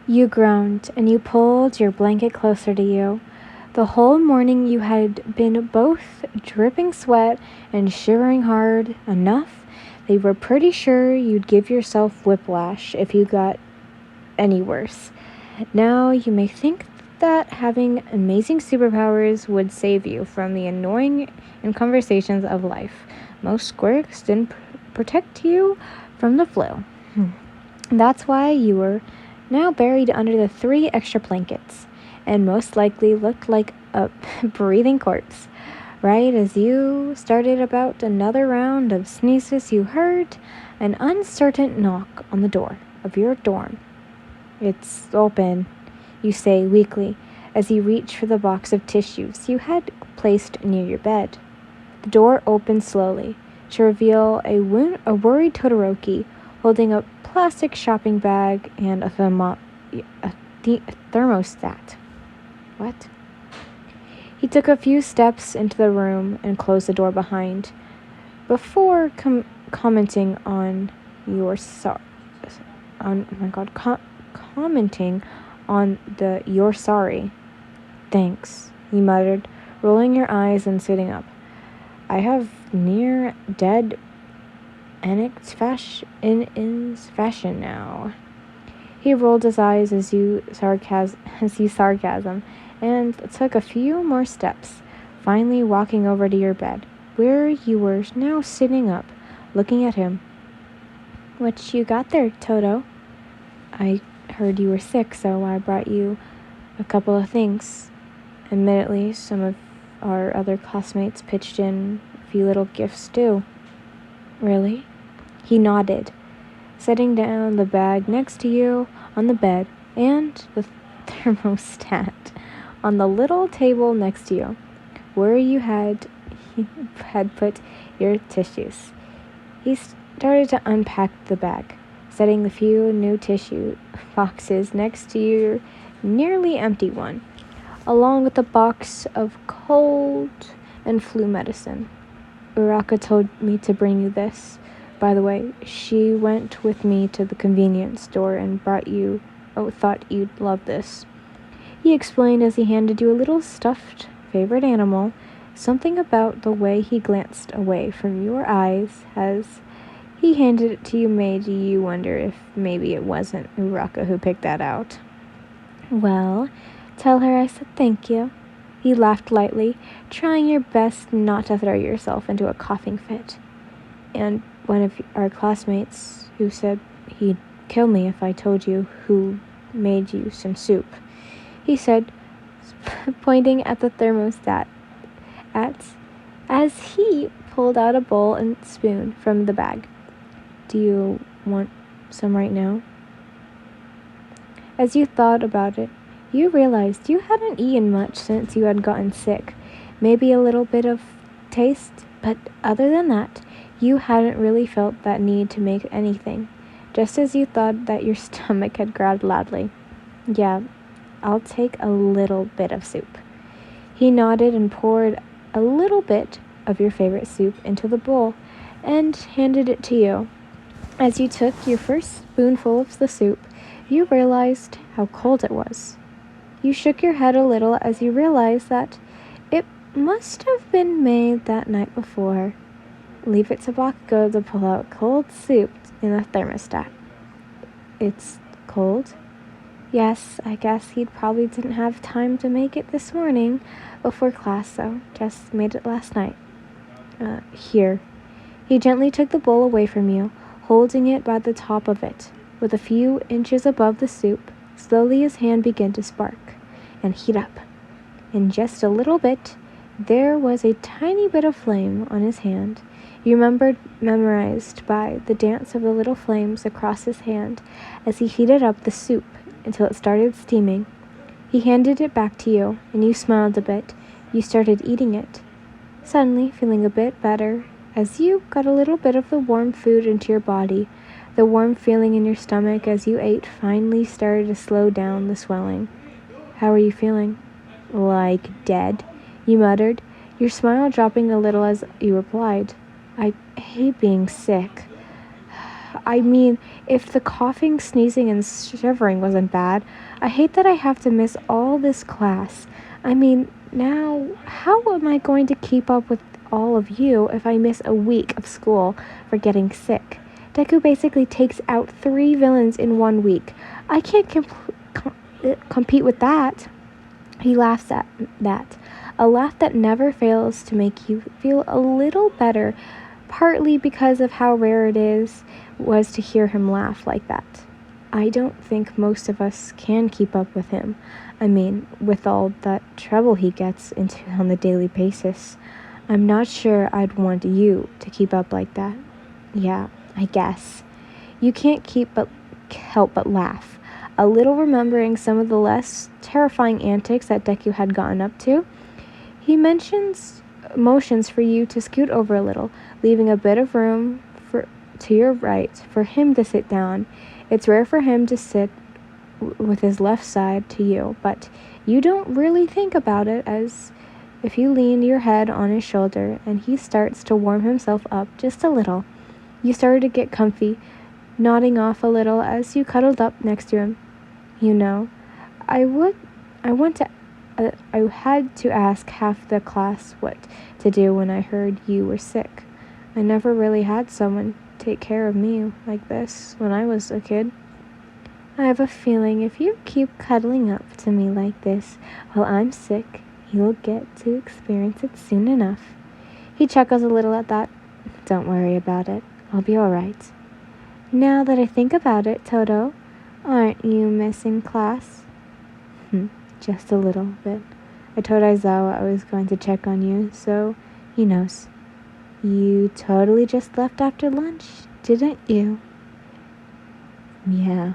You groaned, and you pulled your blanket closer to you. The whole morning you had been both dripping sweat and shivering hard enough they were pretty sure you'd give yourself whiplash if you got any worse. Now you may think that having amazing superpowers would save you from the annoying conversations of life. Most squirks didn't protect you from the flu. That's why you were now buried under the 3 extra blankets, and most likely looked like a breathing corpse. Right as you started about another round of sneezes, you heard an uncertain knock on the door of your dorm. "It's open," you say weakly as you reach for the box of tissues you had placed near your bed. The door opens slowly to reveal a worried Tododroki holding a plastic shopping bag and a thermostat. What? He took a few steps into the room and closed the door behind. Before commenting on your commenting on the "you're sorry." "Thanks," you muttered, rolling your eyes and sitting up. "I have near dead in fashion now." He rolled his eyes as you sarcasm and took a few more steps, finally walking over to your bed, where you were now sitting up, looking at him. "What you got there, Toto?" "I heard you were sick, so I brought you a couple of things." Admittedly, some of our other classmates pitched in a few little gifts too. "Really?" He nodded, setting down the bag next to you on the bed and the thermostat on the little table next to you, where you had put your tissues. He started to unpack the bag, setting the few new tissue boxes next to your nearly empty one, along with a box of cold and flu medicine. "Uraka told me to bring you this. By the way, she went with me to the convenience store and thought you'd love this," he explained as he handed you a little stuffed favorite animal. Something about the way he glanced away from your eyes as he handed it to you made you wonder if maybe it wasn't Uraka who picked that out. "Well, tell her I said thank you." He laughed lightly, trying your best not to throw yourself into a coughing fit. "And one of our classmates who said he'd kill me if I told you who made you some soup," he said, pointing at the thermostat as he pulled out a bowl and spoon from the bag. "Do you want some right now?" As you thought about it, you realized you hadn't eaten much since you had gotten sick. Maybe a little bit of taste, but other than that, you hadn't really felt that need to make anything, just as you thought that your stomach had growled loudly. "Yeah, I'll take a little bit of soup." He nodded and poured a little bit of your favorite soup into the bowl and handed it to you. As you took your first spoonful of the soup, you realized how cold it was. You shook your head a little as you realized that it must have been made that night before. Leave it to Bakugo to pull out cold soup in the thermostat. "It's cold?" "Yes, I guess he probably didn't have time to make it this morning before class, so just made it last night." Here." He gently took the bowl away from you, holding it by the top of it, with a few inches above the soup. Slowly his hand began to spark and heat up. In just a little bit, there was a tiny bit of flame on his hand. You memorized by the dance of the little flames across his hand as he heated up the soup until it started steaming. He handed it back to you, and you smiled a bit. You started eating it, suddenly feeling a bit better as you got a little bit of the warm food into your body. The warm feeling in your stomach as you ate finally started to slow down the swelling. "How are you feeling?" "Like dead," you muttered, your smile dropping a little as you replied, "I hate being sick. I mean, if the coughing, sneezing, and shivering wasn't bad, I hate that I have to miss all this class. I mean, now, how am I going to keep up with all of you if I miss a week of school for getting sick? Deku basically takes out 3 villains in 1 week. I can't compete with that. He laughs at that. A laugh that never fails to make you feel a little better, partly because of how rare it was to hear him laugh like that. I don't think most of us can keep up with him. I mean, with all that trouble he gets into on the daily basis. I'm not sure I'd want you to keep up like that. Yeah, I guess. You can't help but laugh, a little remembering some of the less terrifying antics that Deku had gotten up to. He motions for you to scoot over a little, leaving a bit of room to your right for him to sit down. It's rare for him to sit with his left side to you, but you don't really think about it as if you lean your head on his shoulder and he starts to warm himself up just a little. You started to get comfy, nodding off a little as you cuddled up next to him. You know, I had to ask half the class what to do when I heard you were sick. I never really had someone take care of me like this when I was a kid. I have a feeling if you keep cuddling up to me like this while I'm sick, you'll get to experience it soon enough. He chuckles a little at that. Don't worry about it. I'll be all right. Now that I think about it, Todo, aren't you missing class? Just a little bit. I told Aizawa I was going to check on you, so he knows. You totally just left after lunch, didn't you? Yeah.